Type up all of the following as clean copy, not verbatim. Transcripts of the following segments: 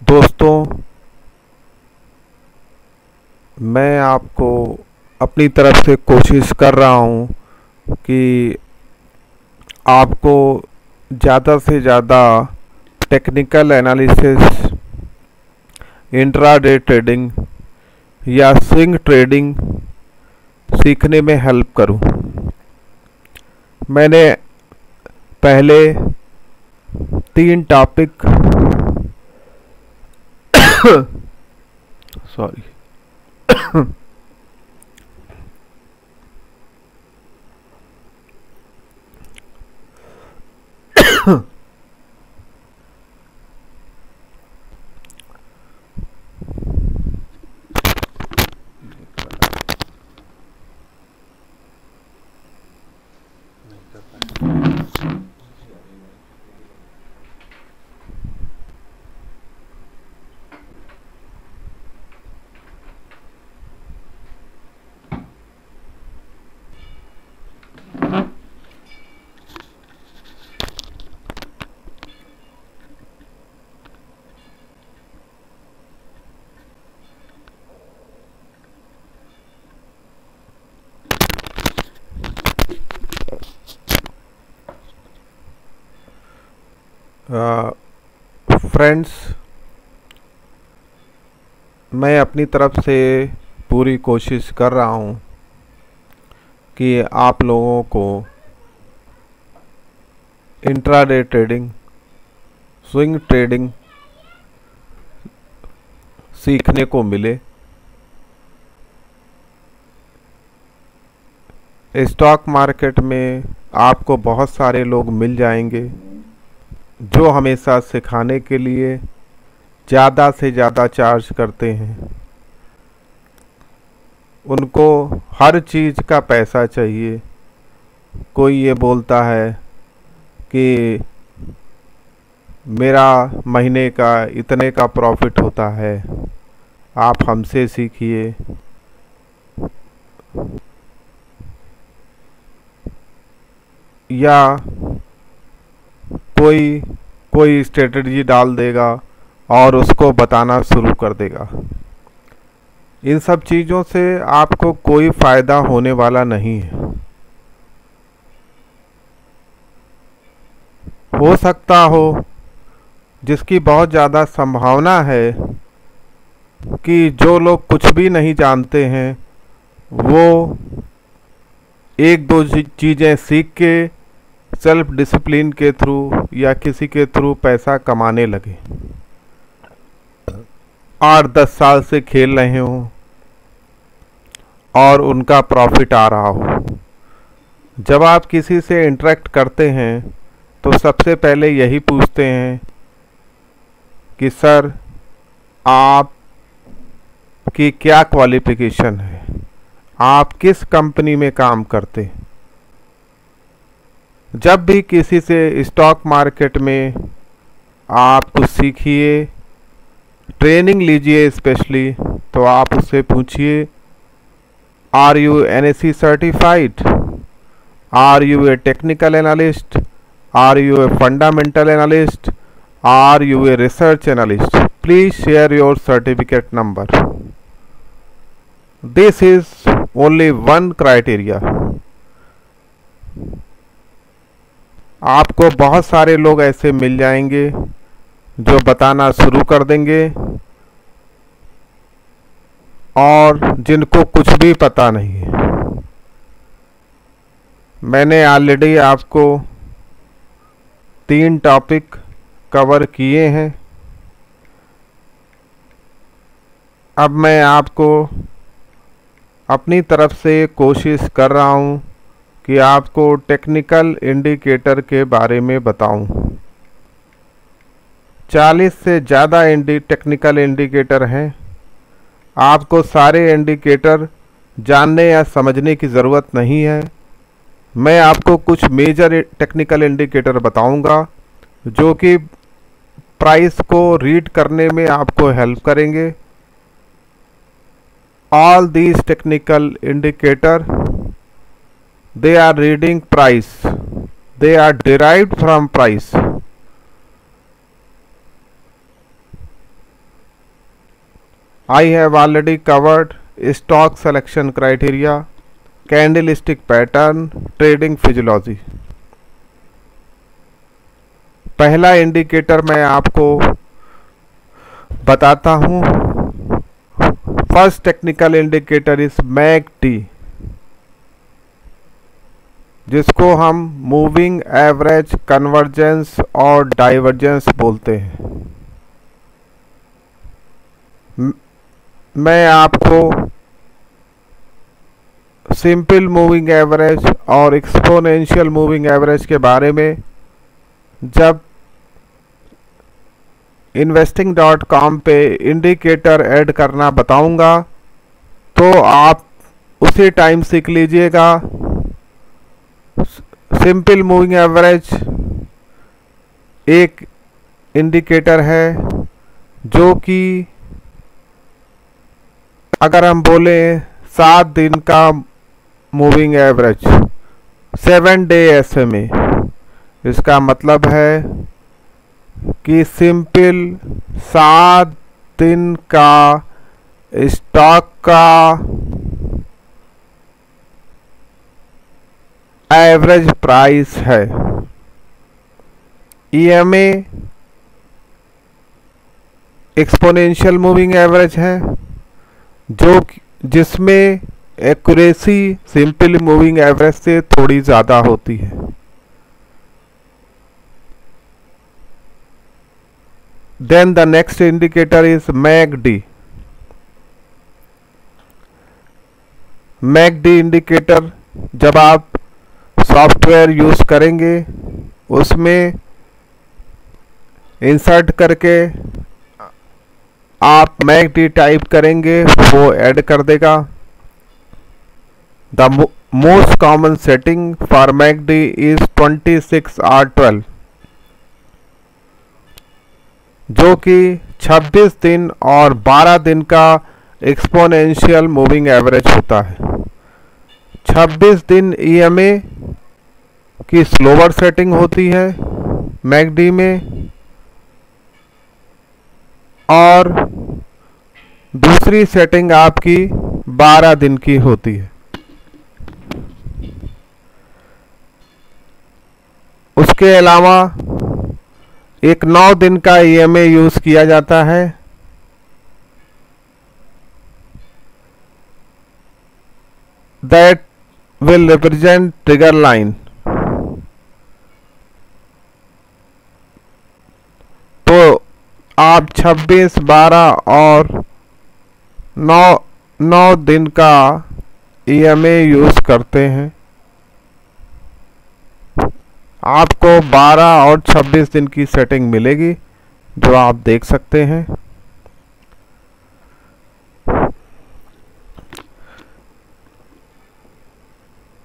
दोस्तों, मैं आपको अपनी तरफ से कोशिश कर रहा हूँ कि आपको ज़्यादा से ज़्यादा टेक्निकल एनालिसिस, इंट्राडे ट्रेडिंग या स्विंग ट्रेडिंग सीखने में हेल्प करूँ। मैंने पहले 3 टॉपिक सॉरी फ्रेंड्स, मैं अपनी तरफ से पूरी कोशिश कर रहा हूँ कि आप लोगों को इंट्राडे ट्रेडिंग, स्विंग ट्रेडिंग सीखने को मिले। स्टॉक मार्केट में आपको बहुत सारे लोग मिल जाएंगे जो हमेशा सिखाने के लिए ज़्यादा से ज़्यादा चार्ज करते हैं। उनको हर चीज़ का पैसा चाहिए। कोई ये बोलता है कि मेरा महीने का इतने का प्रॉफिट होता है, आप हमसे सीखिए। या कोई स्ट्रेटजी डाल देगा और उसको बताना शुरू कर देगा। इन सब चीज़ों से आपको कोई फ़ायदा होने वाला नहीं है। हो सकता हो, जिसकी बहुत ज़्यादा संभावना है कि जो लोग कुछ भी नहीं जानते हैं वो एक दो चीज़ें सीख के सेल्फ डिसिप्लिन के थ्रू या किसी के थ्रू पैसा कमाने लगे, 8-10 साल से खेल रहे हों और उनका प्रॉफिट आ रहा हो। जब आप किसी से इंटरेक्ट करते हैं तो सबसे पहले यही पूछते हैं कि सर, आप की क्या क्वालिफिकेशन है, आप किस कंपनी में काम करते हैं। जब भी किसी से स्टॉक मार्केट में आप कुछ सीखिए, ट्रेनिंग लीजिए स्पेशली, तो आप उससे पूछिए, are you NSE certified, are you a technical analyst, are you a fundamental analyst, are you a research analyst, please share your certificate number. This is only one criteria. आपको बहुत सारे लोग ऐसे मिल जाएंगे जो बताना शुरू कर देंगे और जिनको कुछ भी पता नहीं है। मैंने ऑलरेडी आपको 3 टॉपिक कवर किए हैं। अब मैं आपको अपनी तरफ से कोशिश कर रहा हूँ कि आपको टेक्निकल इंडिकेटर के बारे में बताऊं। 40 से ज़्यादा टेक्निकल इंडिकेटर हैं। आपको सारे इंडिकेटर जानने या समझने की ज़रूरत नहीं है। मैं आपको कुछ मेजर टेक्निकल इंडिकेटर बताऊंगा जो कि प्राइस को रीड करने में आपको हेल्प करेंगे। All these technical indicator, they are reading price, they are derived from price। I have already covered stock selection criteria, candlestick pattern, trading physiology. पहला इंडिकेटर मैं आपको बताता हूं. First technical indicator is McD, जिसको हम moving average, convergence और divergence बोलते हैं. मैं आपको सिंपल मूविंग एवरेज और एक्सपोनेंशियल मूविंग एवरेज के बारे में जब investing.com पे इंडिकेटर ऐड करना बताऊंगा तो आप उसी टाइम सीख लीजिएगा. सिंपल मूविंग एवरेज एक इंडिकेटर है जो कि अगर हम बोले 7 दिन का मूविंग एवरेज, 7 डे SMA, इसका मतलब है कि सिंपल 7 दिन का स्टॉक का एवरेज प्राइस है. EMA एक्सपोनेंशियल मूविंग एवरेज है जिसमें एक्यूरेसी सिंपल मूविंग एवरेज से थोड़ी ज़्यादा होती है. Then the next indicator is MACD. MACD indicator जब आप सॉफ्टवेयर यूज करेंगे उसमें इंसर्ट करके आप MACD टाइप करेंगे, वो ऐड कर देगा. The most common setting for MACD is 26R12, जो कि 26 दिन और 12 दिन का एक्सपोनेंशियल मूविंग एवरेज होता है. 26 दिन EMA की स्लोअर सेटिंग होती है MACD में, और दूसरी सेटिंग आपकी 12 दिन की होती है. उसके अलावा एक 9 दिन का EMA यूज किया जाता है. That will represent trigger line. तो आप 26, 12 और 9 दिन का EMA यूज करते हैं. आपको 12 और 26 दिन की सेटिंग मिलेगी जो आप देख सकते हैं.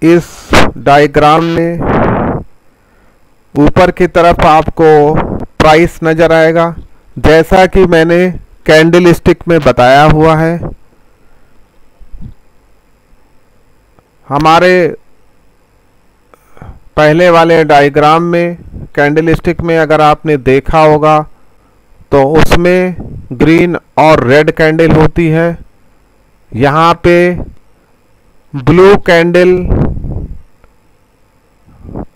इस डायग्राम में ऊपर की तरफ आपको प्राइस नजर आएगा, जैसा कि मैंने कैंडल स्टिक में बताया हुआ है. हमारे पहले वाले डायग्राम में कैंडल स्टिक में अगर आपने देखा होगा तो उसमें ग्रीन और रेड कैंडल होती है. यहाँ पे ब्लू कैंडल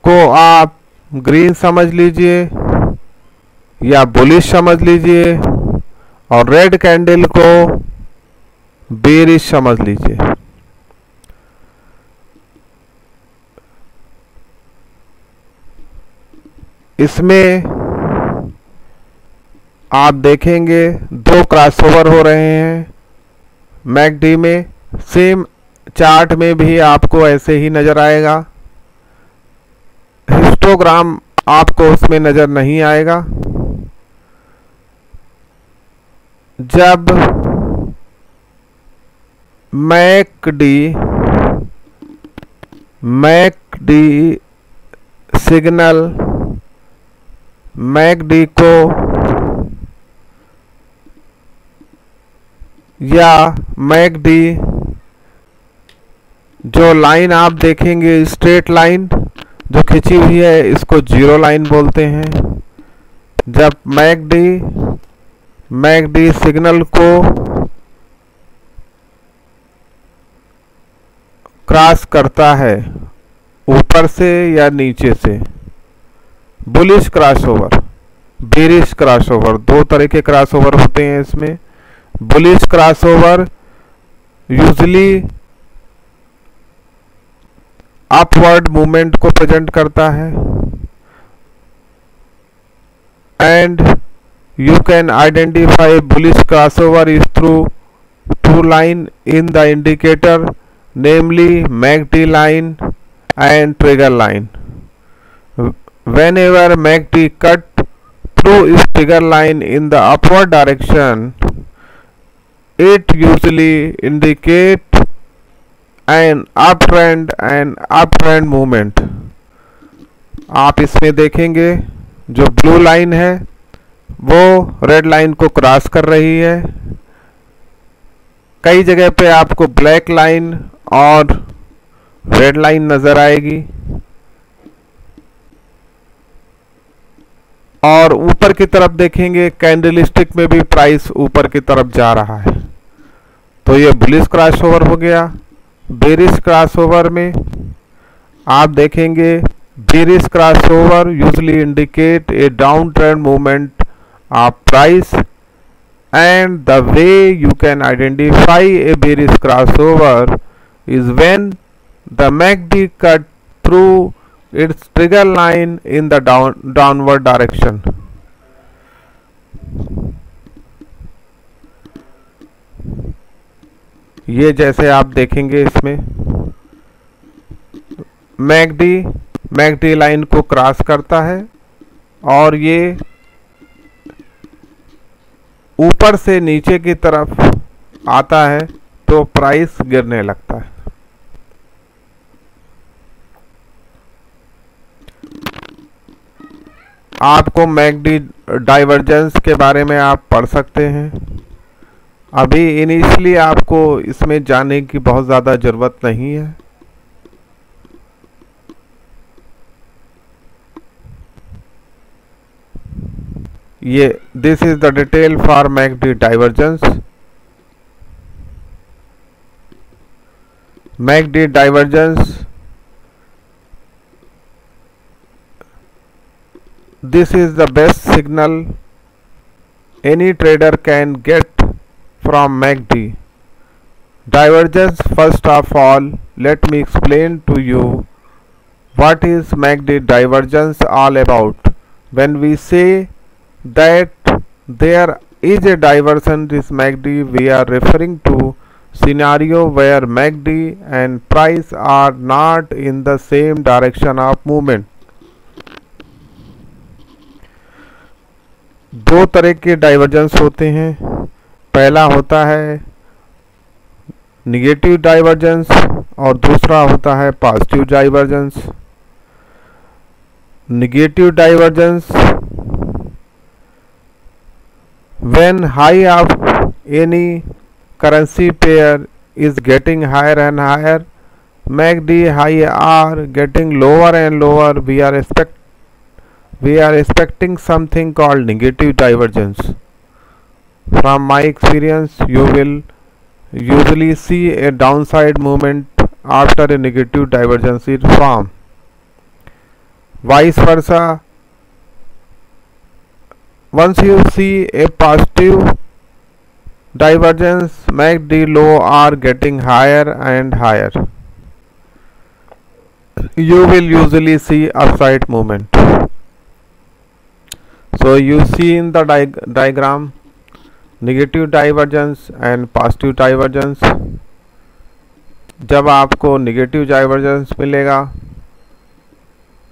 को आप ग्रीन समझ लीजिए या बुलिश समझ लीजिए, और रेड कैंडल को बेरिश समझ लीजिए. इसमें आप देखेंगे 2 क्रॉसओवर हो रहे हैं MACD में. सेम चार्ट में भी आपको ऐसे ही नजर आएगा. हिस्टोग्राम आपको उसमें नजर नहीं आएगा. जब MACD सिग्नल MACD को या MACD जो लाइन आप देखेंगे स्ट्रेट लाइन जो खिंची हुई है, इसको जीरो लाइन बोलते हैं. जब MACD सिग्नल को क्रॉस करता है ऊपर से या नीचे से। बुलिश क्रॉसओवर, बेरिश क्रॉसओवर, दो तरह के क्रॉसओवर होते हैं इसमें। Bullish crossover usually upward movement को प्रेजेंट करता है, and you can identify bullish crossover is through two line in the indicator, namely MACD line and trigger line. Whenever MACD cut through its trigger line in the upward direction, it usually indicate an uptrend movement. आप इसमें देखेंगे जो blue line है वो red line को cross कर रही है। कई जगह पे आपको ब्लैक लाइन और रेड लाइन नजर आएगी, और ऊपर की तरफ देखेंगे कैंडलस्टिक में भी प्राइस ऊपर की तरफ जा रहा है। तो ये बुलिश क्रॉसओवर हो गया। बेरिश क्रॉसओवर में आप देखेंगे bearish crossover usually indicate a down trend movement of price, and the way you can identify a bearish crossover is when the MACD cut through its trigger line in the downward direction. ये जैसे आप देखेंगे इसमें MACD line को cross करता है और ये ऊपर से नीचे की तरफ आता है तो प्राइस गिरने लगता है। आपको मैकडी डाइवर्जेंस के बारे में आप पढ़ सकते हैं। अभी इनिशियली आपको इसमें जाने की बहुत ज़्यादा ज़रूरत नहीं है। ये this is the detail for McD divergence. McD divergence, this is the best signal any trader can get from MACD divergence. First of all, let me explain to you what is MACD divergence all about. When we say that there is a divergence in MACD, we are referring to scenario where MACD and price are not in the same direction of movement. दो तरह के divergence होते हैं। पहला होता है negative divergence और दूसरा होता है positive divergence. Negative divergence, when high of any currency pair is getting higher and higher, MACD high are getting lower and lower, we are expecting something called negative divergence. From my experience, you will usually see a downside movement after a negative divergence is formed. Vice versa, once you see a positive divergence, MACD low are getting higher and higher. You will usually see upside movement. So you see in the diagram negative divergence and positive divergence. जब आपको negative divergence मिलेगा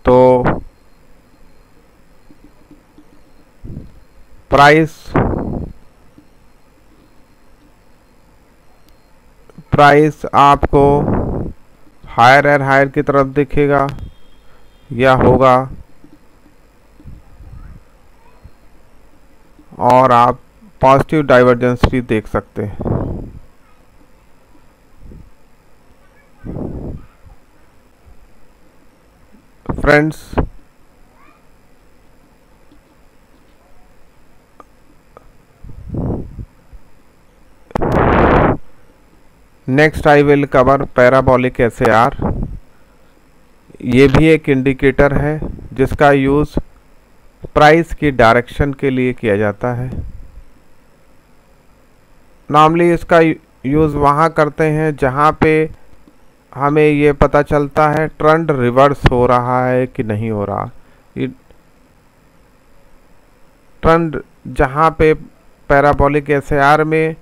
तो price आपको higher and higher की तरफ दिखेगा या होगा, और आप पॉजिटिव डाइवर्जेंस भी देख सकते हैं। Friends, next I will cover parabolic SAR. ये भी एक इंडिकेटर है जिसका यूज़ प्राइस की डायरेक्शन के लिए किया जाता है। नॉर्मली इसका यूज़ वहाँ करते हैं जहाँ पे हमें ये पता चलता है ट्रेंड रिवर्स हो रहा है कि नहीं हो रहा। ट्रेंड जहाँ पे पैराबोलिक एसएआर में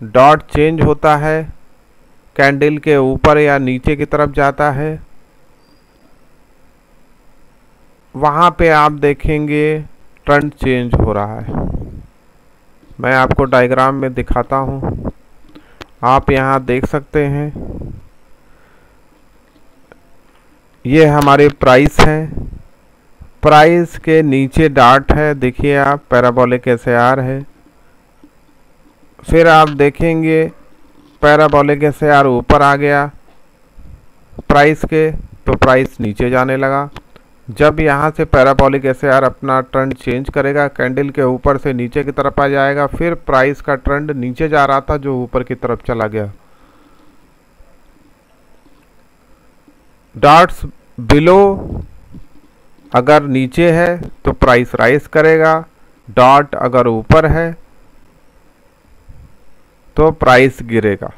डॉट चेंज होता है, कैंडल के ऊपर या नीचे की तरफ जाता है, वहाँ पे आप देखेंगे ट्रेंड चेंज हो रहा है। मैं आपको डायग्राम में दिखाता हूँ, आप यहाँ देख सकते हैं। ये हमारे प्राइस हैं, प्राइस के नीचे डॉट है, देखिए आप पैराबोलिक एसएआर है। फिर आप देखेंगे पैराबोलिक एसएआर ऊपर आ गया प्राइस के, तो प्राइस नीचे जाने लगा। जब यहाँ से पैराबोलिक एसएआर अपना ट्रेंड चेंज करेगा, कैंडल के ऊपर से नीचे की तरफ आ जाएगा। फिर प्राइस का ट्रेंड नीचे जा रहा था जो ऊपर की तरफ चला गया। डॉट्स बिलो अगर नीचे है तो प्राइस राइज करेगा, डॉट अगर ऊपर है तो प्राइस गिरेगा।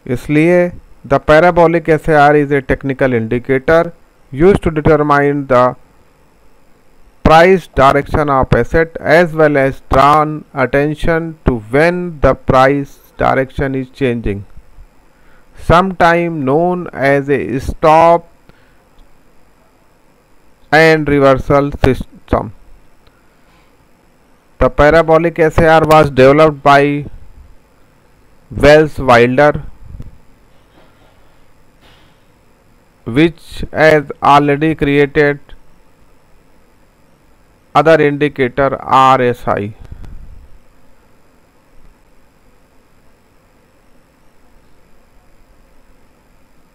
इसलिए the parabolic SAR is a technical indicator used to determine the price direction of asset as well as drawn attention to when the price direction is changing, sometime known as a stop and reversal system. The parabolic SAR was developed by Wells Wilder, which has already created other indicator RSI.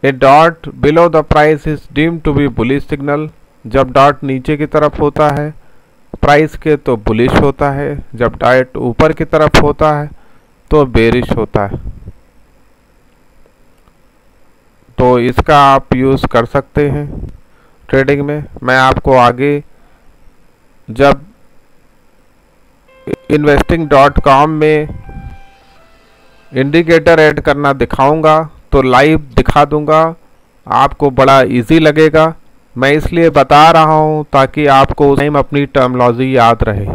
A dot below the price is deemed to be bullish signal. जब dot नीचे की तरफ होता है price के तो bullish होता है, जब डॉट ऊपर की तरफ होता है तो बेरिश होता है। तो इसका आप यूज़ कर सकते हैं ट्रेडिंग में। मैं आपको आगे जब investing.com में इंडिकेटर ऐड करना दिखाऊंगा तो लाइव दिखा दूंगा, आपको बड़ा इजी लगेगा। मैं इसलिए बता रहा हूं ताकि आपको उस टाइम अपनी टर्मिनोलॉजी याद रहे।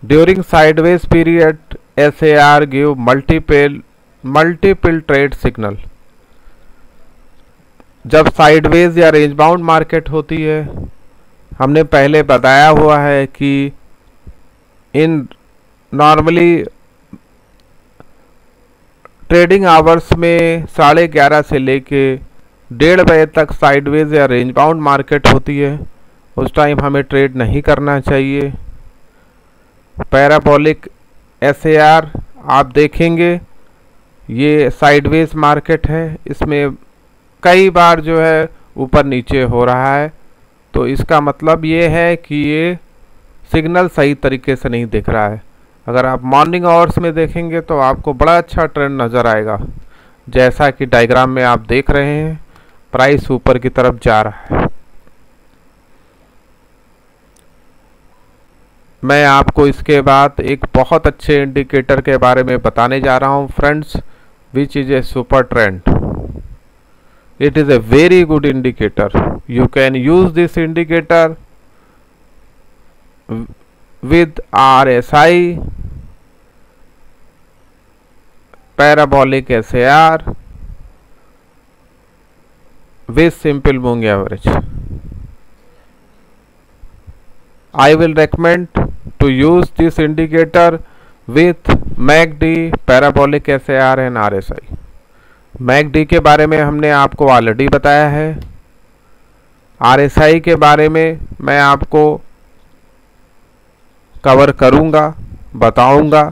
During sideways period SAR give multiple trade signal। जब साइडवेज या रेंज बाउंड मार्केट होती है, हमने पहले बताया हुआ है कि इन नॉर्मली ट्रेडिंग आवर्स में 11:30 से लेके 1:30 बजे तक साइडवेज या रेंज बाउंड मार्केट होती है। उस टाइम हमें ट्रेड नहीं करना चाहिए। पैराबोलिक SAR आप देखेंगे ये साइडवेज मार्केट है, इसमें कई बार जो है ऊपर नीचे हो रहा है, तो इसका मतलब ये है कि ये सिग्नल सही तरीके से नहीं दिख रहा है। अगर आप मॉर्निंग आवर्स में देखेंगे तो आपको बड़ा अच्छा ट्रेंड नज़र आएगा, जैसा कि डायग्राम में आप देख रहे हैं प्राइस ऊपर की तरफ जा रहा है। मैं आपको इसके बाद एक बहुत अच्छे इंडिकेटर के बारे में बताने जा रहा हूं friends, which is a super trend. It is a very good indicator. You can use this indicator with RSI, parabolic SAR, with simple moving average. I will recommend to use this indicator with MACD, parabolic SAR and RSI. MACD के बारे में हमने आपको already बताया है। RSI के बारे में मैं आपको कवर करूंगा, बताऊंगा।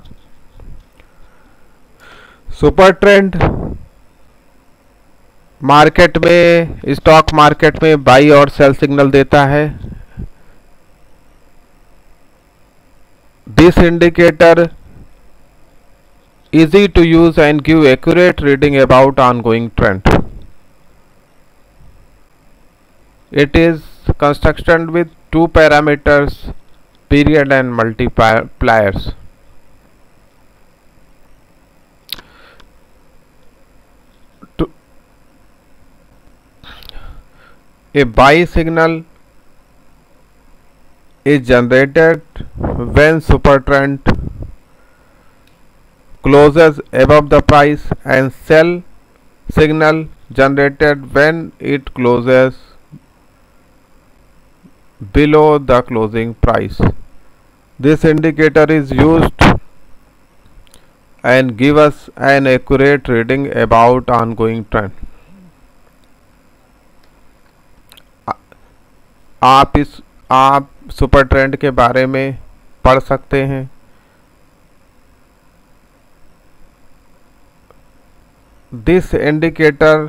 सुपर ट्रेंड मार्केट में, स्टॉक मार्केट में बाई और सेल सिग्नल देता है। This indicator easy to use and give accurate reading about ongoing trend. It is constructed with two parameters, period and multipliers. A buy signal is generated when super trend closes above the price, and sell signal generated when it closes below the closing price. This indicator is used and give us an accurate reading about ongoing trend. आप super trend के बारे में पढ़ सकते हैं। This indicator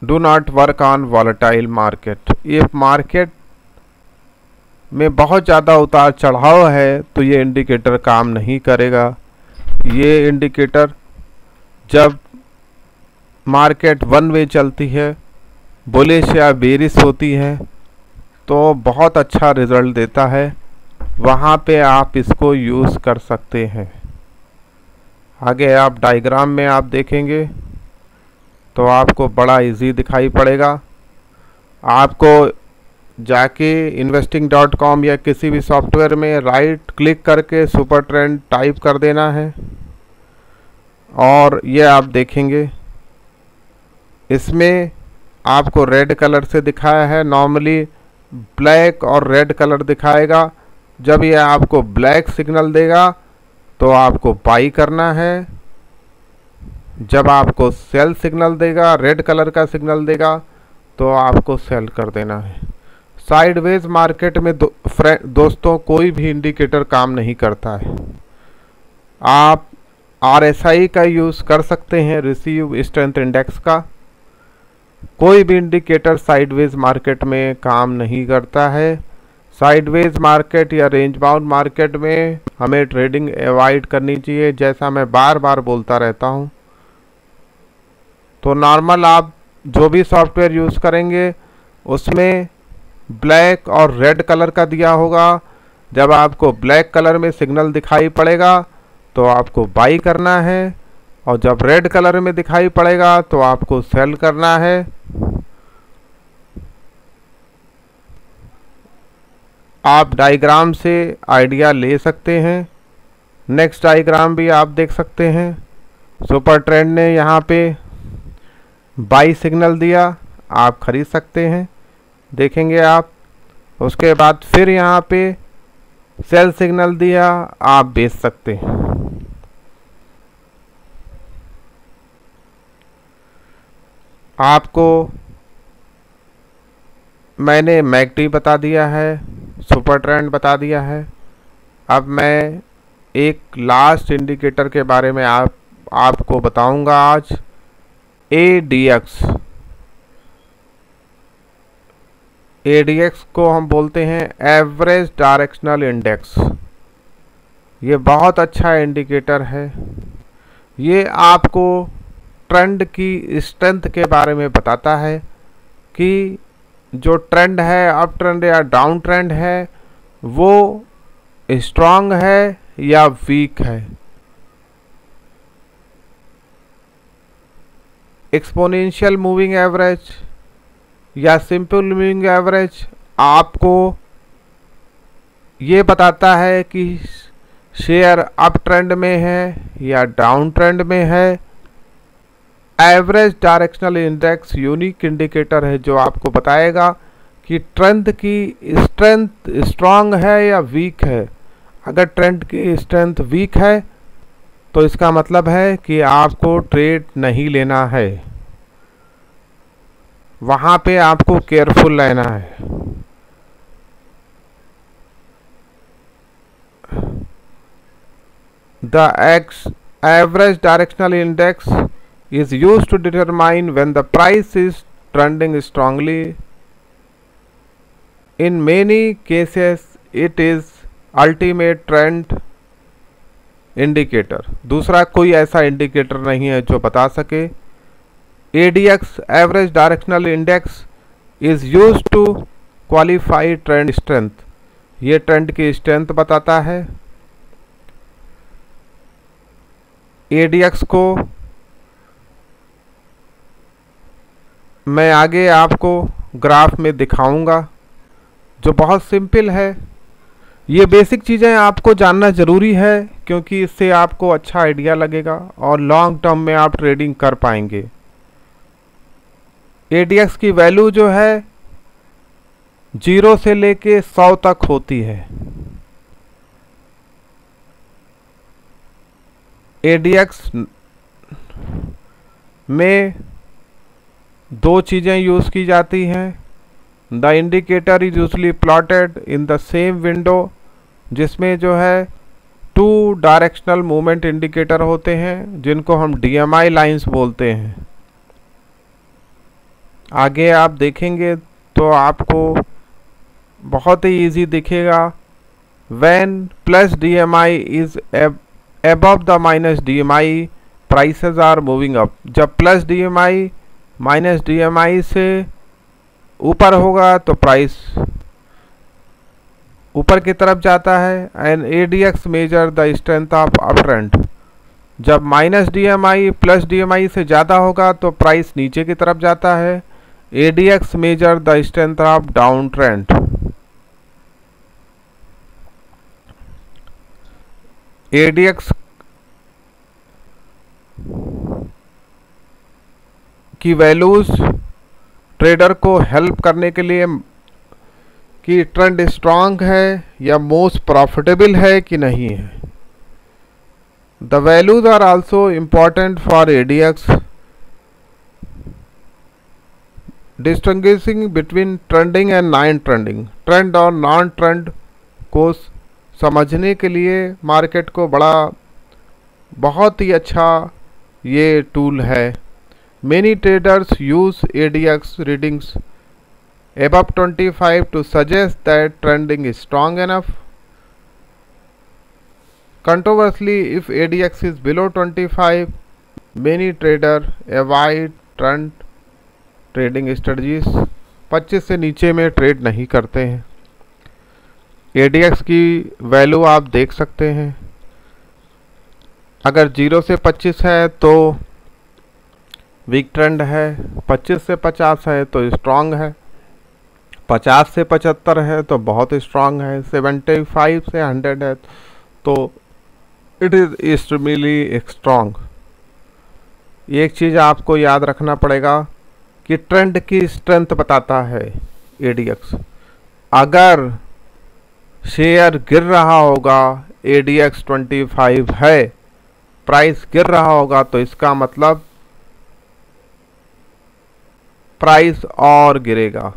do not work on volatile market. ये market में बहुत ज़्यादा उतार चढ़ाव है तो ये इंडिकेटर काम नहीं करेगा। ये इंडिकेटर जब मार्केट वन वे चलती है, बुलिश या बेरिश होती है, तो बहुत अच्छा रिज़ल्ट देता है। वहाँ पे आप इसको यूज़ कर सकते हैं। आगे आप डायग्राम में आप देखेंगे तो आपको बड़ा इजी दिखाई पड़ेगा। आपको जाके investing.com या किसी भी सॉफ्टवेयर में राइट क्लिक करके सुपर ट्रेंड टाइप कर देना है और ये आप देखेंगे इसमें आपको रेड कलर से दिखाया है। नॉर्मली ब्लैक और रेड कलर दिखाएगा। जब ये आपको ब्लैक सिग्नल देगा तो आपको बाई करना है। जब आपको सेल सिग्नल देगा, रेड कलर का सिग्नल देगा, तो आपको सेल कर देना है। साइडवेज मार्केट में दोस्तों कोई भी इंडिकेटर काम नहीं करता है। आप RSI का यूज़ कर सकते हैं, रिसीव स्ट्रेंथ इंडेक्स का। कोई भी इंडिकेटर साइडवेज मार्केट में काम नहीं करता है। साइडवेज मार्केट या रेंज बाउंड मार्केट में हमें ट्रेडिंग अवॉइड करनी चाहिए, जैसा मैं बार बार बोलता रहता हूं। तो नॉर्मल आप जो भी सॉफ्टवेयर यूज़ करेंगे उसमें ब्लैक और रेड कलर का दिया होगा। जब आपको ब्लैक कलर में सिग्नल दिखाई पड़ेगा तो आपको बाई करना है, और जब रेड कलर में दिखाई पड़ेगा तो आपको सेल करना है। आप डायग्राम से आइडिया ले सकते हैं। नेक्स्ट डायग्राम भी आप देख सकते हैं। सुपर ट्रेंड ने यहाँ पे बाई सिग्नल दिया, आप खरीद सकते हैं, देखेंगे आप। उसके बाद फिर यहाँ पे सेल सिग्नल दिया, आप बेच सकते हैं। आपको मैंने मैकडी बता दिया है, सुपर ट्रेंड बता दिया है। अब मैं एक लास्ट इंडिकेटर के बारे में आपको बताऊंगा आज, ADX। ADX को हम बोलते हैं एवरेज डायरेक्शनल इंडेक्स। ये बहुत अच्छा इंडिकेटर है। ये आपको ट्रेंड की स्ट्रेंथ के बारे में बताता है कि जो ट्रेंड है, अप ट्रेंड या डाउन ट्रेंड है, वो स्ट्रांग है या वीक है। एक्सपोनेंशियल मूविंग एवरेज या सिंपल मूविंग एवरेज आपको ये बताता है कि शेयर अप ट्रेंड में है या डाउन ट्रेंड में है। Average directional index unique indicator है जो आपको बताएगा कि ट्रेंड की स्ट्रेंथ स्ट्रांग है या वीक है। अगर ट्रेंड की स्ट्रेंथ वीक है तो इसका मतलब है कि आपको ट्रेड नहीं लेना है, वहाँ पे आपको केयरफुल रहना है। The average directional index is used to determine when the price is trending strongly. In many cases, it is ultimate trend indicator, दूसरा कोई ऐसा इंडिकेटर नहीं है जो बता सके। ADX average directional index is used to qualify trend strength, ये trend की स्ट्रेंथ बताता है। ADX को मैं आगे आपको ग्राफ में दिखाऊंगा, जो बहुत सिंपल है। ये बेसिक चीज़ें आपको जानना ज़रूरी है, क्योंकि इससे आपको अच्छा आइडिया लगेगा और लॉन्ग टर्म में आप ट्रेडिंग कर पाएंगे। ADX की वैल्यू जो है 0 से लेके 100 तक होती है। ADX में दो चीज़ें यूज़ की जाती हैं। The indicator is usually plotted in the same window, जिसमें जो है 2 डायरेक्शनल मूवमेंट इंडिकेटर होते हैं, जिनको हम DMI लाइंस बोलते हैं। आगे आप देखेंगे तो आपको बहुत ही इजी दिखेगा। When plus DMI is above the minus DMI prices are moving up, जब प्लस DMI माइनस DMI से ऊपर होगा तो प्राइस ऊपर की तरफ जाता है। And ADX measure the strength of up trend, जब माइनस DMI प्लस DMI से ज़्यादा होगा तो प्राइस नीचे की तरफ जाता है। ADX measure the strength of down trend. ADX की वैल्यूज ट्रेडर को हेल्प करने के लिए कि ट्रेंड स्ट्रांग है या मोस्ट प्रॉफिटेबल है कि नहीं है। The values are also important for ADX distinguishing between trending and non trending. Trend और नॉन ट्रेंड को समझने के लिए मार्केट को बहुत ही अच्छा ये टूल है। Many traders use ADX readings above 25 to suggest that trending is strong enough. Conversely, if ADX is below 25, many traders avoid trend trading strategies. 25 से नीचे में ट्रेड नहीं करते हैं। ADX की वैल्यू आप देख सकते हैं, अगर 0 से 25 है तो वीक ट्रेंड है, 25 से 50 है तो स्ट्रांग है, 50 से 75 है तो बहुत स्ट्रांग है, 75 से 100 है तो इट इज़ एक्सट्रीमली स्ट्रांग। एक चीज़ आपको याद रखना पड़ेगा कि ट्रेंड की स्ट्रेंथ बताता है ADX। अगर शेयर गिर रहा होगा, ADX 25 है, प्राइस गिर रहा होगा, तो इसका मतलब प्राइस और गिरेगा।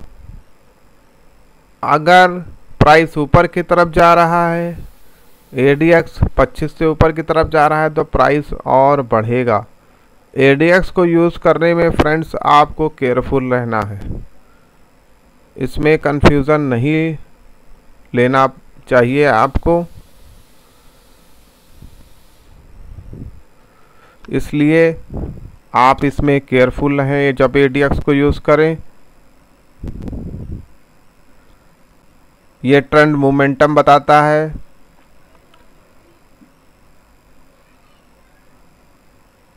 अगर प्राइस ऊपर की तरफ जा रहा है, ADX 25 से ऊपर की तरफ जा रहा है, तो प्राइस और बढ़ेगा। ADX को यूज़ करने में फ्रेंड्स आपको केयरफुल रहना है, इसमें कंफ्यूजन नहीं लेना चाहिए आपको। इसलिए आप इसमें केयरफुल रहें जब ADX को यूज़ करें। ये ट्रेंड मोमेंटम बताता है।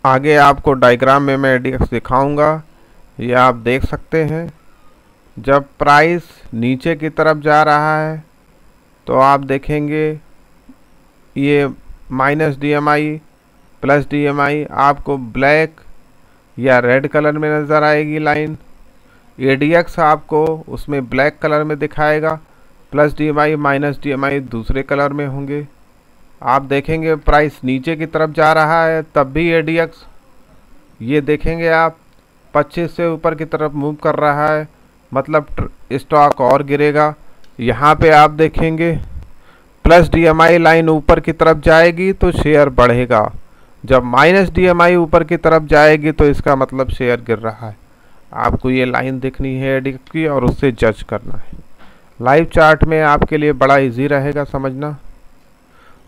आगे आपको डायग्राम में मैं ADX दिखाऊंगा, ये आप देख सकते हैं। जब प्राइस नीचे की तरफ जा रहा है तो आप देखेंगे ये माइनस DMI प्लस DMI आपको ब्लैक या रेड कलर में नज़र आएगी लाइन। ADX आपको उसमें ब्लैक कलर में दिखाएगा, प्लस DMI माइनस DMI दूसरे कलर में होंगे। आप देखेंगे प्राइस नीचे की तरफ जा रहा है तब भी ADX ये देखेंगे आप 25 से ऊपर की तरफ मूव कर रहा है, मतलब स्टॉक और गिरेगा। यहाँ पे आप देखेंगे प्लस DMI लाइन ऊपर की तरफ जाएगी तो शेयर बढ़ेगा, जब माइनस DMI ऊपर की तरफ जाएगी तो इसका मतलब शेयर गिर रहा है। आपको ये लाइन देखनी है ADX की और उससे जज करना है। लाइव चार्ट में आपके लिए बड़ा इजी रहेगा समझना।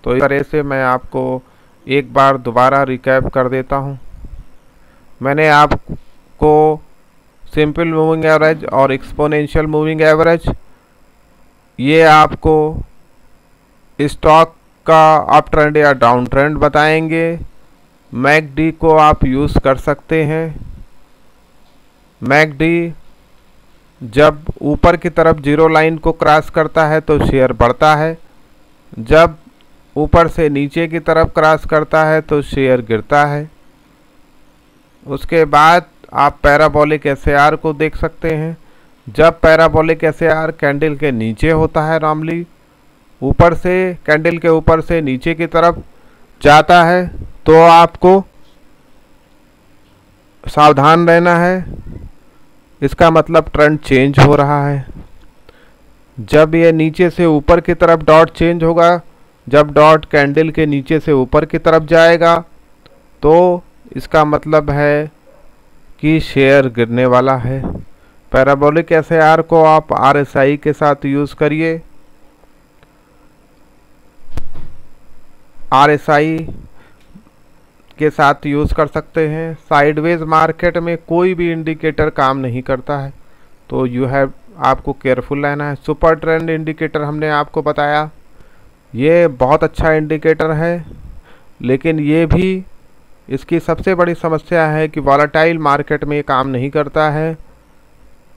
तो इस तरह से मैं आपको एक बार दोबारा रिकैप कर देता हूँ। मैंने आपको सिंपल मूविंग एवरेज और एक्सपोनेंशियल मूविंग एवरेज, ये आपको स्टॉक का अप ट्रेंड या डाउन ट्रेंड बताएंगे। मैकडी को आप यूज़ कर सकते हैं। मैकडी जब ऊपर की तरफ जीरो लाइन को क्रॉस करता है तो शेयर बढ़ता है, जब ऊपर से नीचे की तरफ क्रॉस करता है तो शेयर गिरता है। उसके बाद आप पैराबोलिक एसएआर को देख सकते हैं। जब पैराबोलिक एसएआर कैंडल के नीचे होता है, नॉर्मली ऊपर से कैंडल के ऊपर से नीचे की तरफ जाता है, तो आपको सावधान रहना है। इसका मतलब ट्रेंड चेंज हो रहा है। जब ये नीचे से ऊपर की तरफ डॉट चेंज होगा, जब डॉट कैंडल के नीचे से ऊपर की तरफ जाएगा, तो इसका मतलब है कि शेयर गिरने वाला है। पैराबोलिक एसएआर को आप आरएसआई के साथ यूज़ करिए। आरएसआई के साथ यूज़ कर सकते हैं। साइडवेज मार्केट में कोई भी इंडिकेटर काम नहीं करता है, तो आपको केयरफुल रहना है। सुपर ट्रेंड इंडिकेटर हमने आपको बताया, ये बहुत अच्छा इंडिकेटर है, लेकिन ये भी इसकी सबसे बड़ी समस्या है कि वॉलेटाइल मार्केट में ये काम नहीं करता है।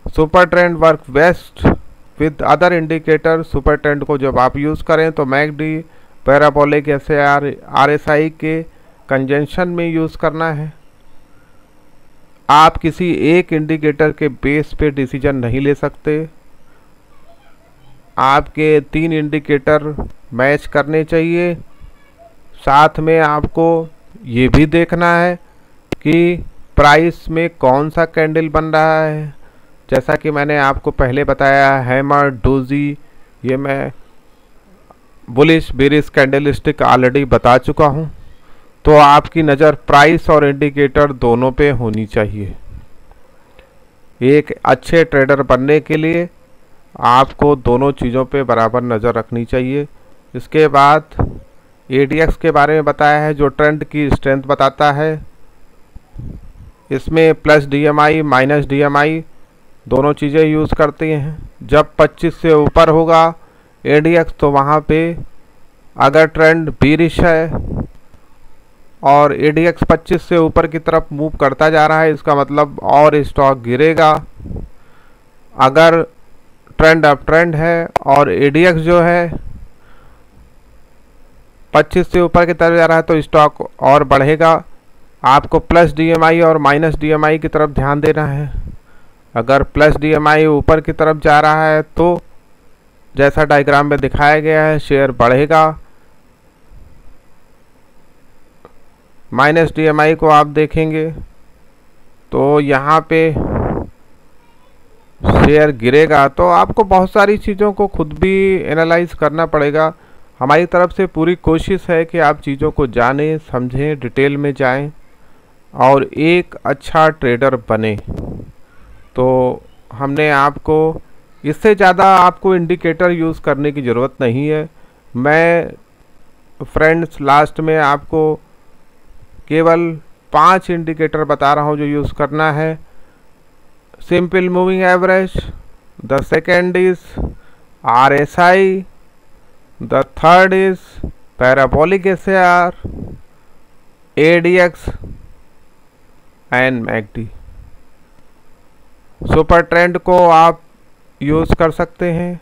Super trend work best with other indicator. Super trend को जब आप यूज़ करें तो मैकडी, पैराबोलिक एसएआर, आरएसआई के कंजंक्शन में यूज़ करना है। आप किसी एक इंडिकेटर के बेस पे डिसीजन नहीं ले सकते। आपके 3 इंडिकेटर मैच करने चाहिए। साथ में आपको ये भी देखना है कि प्राइस में कौन सा कैंडल बन रहा है। जैसा कि मैंने आपको पहले बताया, हैमर, डोजी, ये मैं bullish bearish candle stick already बता चुका हूँ। तो आपकी नज़र प्राइस और इंडिकेटर दोनों पे होनी चाहिए। एक अच्छे ट्रेडर बनने के लिए आपको दोनों चीज़ों पे बराबर नज़र रखनी चाहिए। इसके बाद एडीएक्स के बारे में बताया है, जो ट्रेंड की स्ट्रेंथ बताता है। इसमें प्लस डीएमआई, माइनस डीएमआई दोनों चीज़ें यूज़ करती हैं। जब 25 से ऊपर होगा एडीएक्स, तो वहाँ पे अगर ट्रेंड बीरिश है और एडीएक्स 25 से ऊपर की तरफ मूव करता जा रहा है, इसका मतलब और स्टॉक गिरेगा। अगर ट्रेंड अप ट्रेंड है और एडीएक्स जो है 25 से ऊपर की तरफ जा रहा है, तो स्टॉक और बढ़ेगा। आपको प्लस डीएमआई और माइनस डीएमआई की तरफ ध्यान देना है। अगर प्लस डीएमआई ऊपर की तरफ जा रहा है तो जैसा डायग्राम में दिखाया गया है, शेयर बढ़ेगा। माइनस डीएमआई को आप देखेंगे तो यहाँ पे शेयर गिरेगा। तो आपको बहुत सारी चीज़ों को खुद भी एनालाइज करना पड़ेगा। हमारी तरफ से पूरी कोशिश है कि आप चीज़ों को जानें, समझें, डिटेल में जाएं और एक अच्छा ट्रेडर बने। तो हमने आपको इससे ज़्यादा आपको इंडिकेटर यूज़ करने की ज़रूरत नहीं है। मैं फ्रेंड्स लास्ट में आपको केवल 5 इंडिकेटर बता रहा हूँ जो यूज़ करना है। Simple moving average, the second is RSI, the third is parabolic SAR, ADX and McD. Super trend को आप यूज़ कर सकते हैं,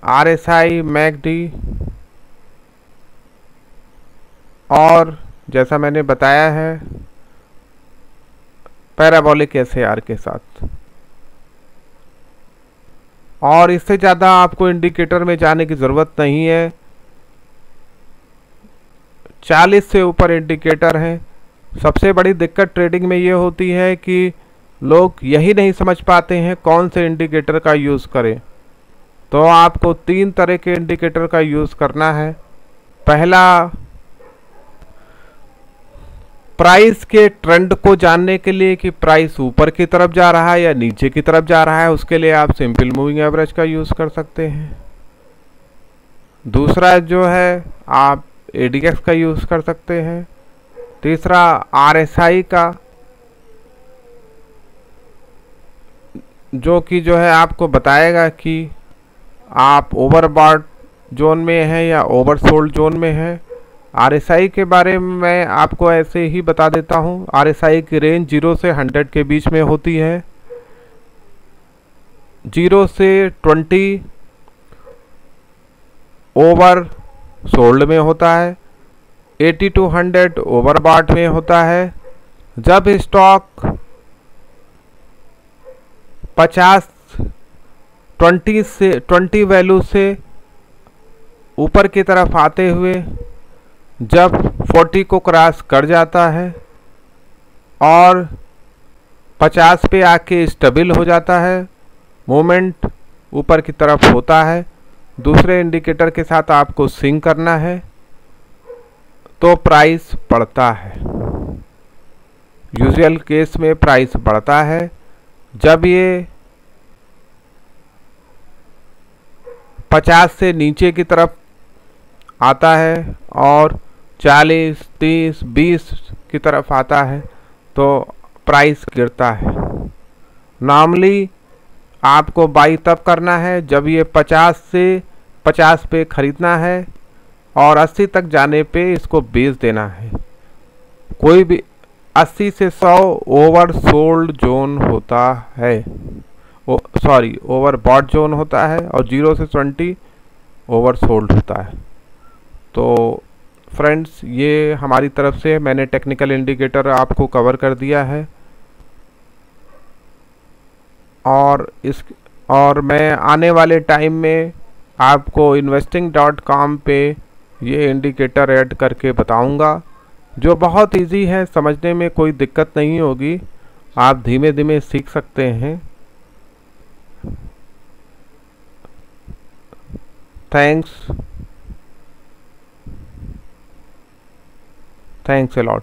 आरएसआई, मैकडी, और जैसा मैंने बताया है पैराबोलिक एसएआर के साथ। और इससे ज़्यादा आपको इंडिकेटर में जाने की ज़रूरत नहीं है। 40 से ऊपर इंडिकेटर हैं। सबसे बड़ी दिक्कत ट्रेडिंग में ये होती है कि लोग यही नहीं समझ पाते हैं कौन से इंडिकेटर का यूज़ करें। तो आपको 3 तरह के इंडिकेटर का यूज़ करना है। पहला, प्राइस के ट्रेंड को जानने के लिए कि प्राइस ऊपर की तरफ जा रहा है या नीचे की तरफ जा रहा है, उसके लिए आप सिंपल मूविंग एवरेज का यूज़ कर सकते हैं। दूसरा जो है, आप ADX का यूज़ कर सकते हैं। तीसरा RSI का, जो कि जो है आपको बताएगा कि आप ओवरबॉट जोन में हैं या ओवरसोल्ड जोन में हैं। RSI के बारे में मैं आपको ऐसे ही बता देता हूँ। RSI की रेंज 0 से 100 के बीच में होती है। 0 से 20 ओवर सोल्ड में होता है, 80 to 100 ओवरबॉट में होता है। जब स्टॉक 20 वैल्यू से ऊपर की तरफ आते हुए जब 40 को क्रॉस कर जाता है और 50 पे आके स्टेबल हो जाता है, मूवमेंट ऊपर की तरफ होता है, दूसरे इंडिकेटर के साथ आपको सिंक करना है, तो प्राइस बढ़ता है। यूजुअल केस में प्राइस बढ़ता है जब ये 50 से नीचे की तरफ आता है और 40, 30, 20 की तरफ आता है तो प्राइस गिरता है। नॉर्मली आपको बाई तब करना है जब ये 50 पे खरीदना है और 80 तक जाने पे इसको बेच देना है। कोई भी 80 से 100 ओवर सोल्ड जोन होता है, ओवर बॉट जोन होता है, और 0 से 20 ओवर सोल्ड होता है। तो फ्रेंड्स, ये हमारी तरफ से मैंने टेक्निकल इंडिकेटर आपको कवर कर दिया है, और मैं आने वाले टाइम में आपको investing.com पे ये इंडिकेटर ऐड करके बताऊंगा, जो बहुत इजी है, समझने में कोई दिक्कत नहीं होगी, आप धीमे धीमे सीख सकते हैं। Thanks a lot.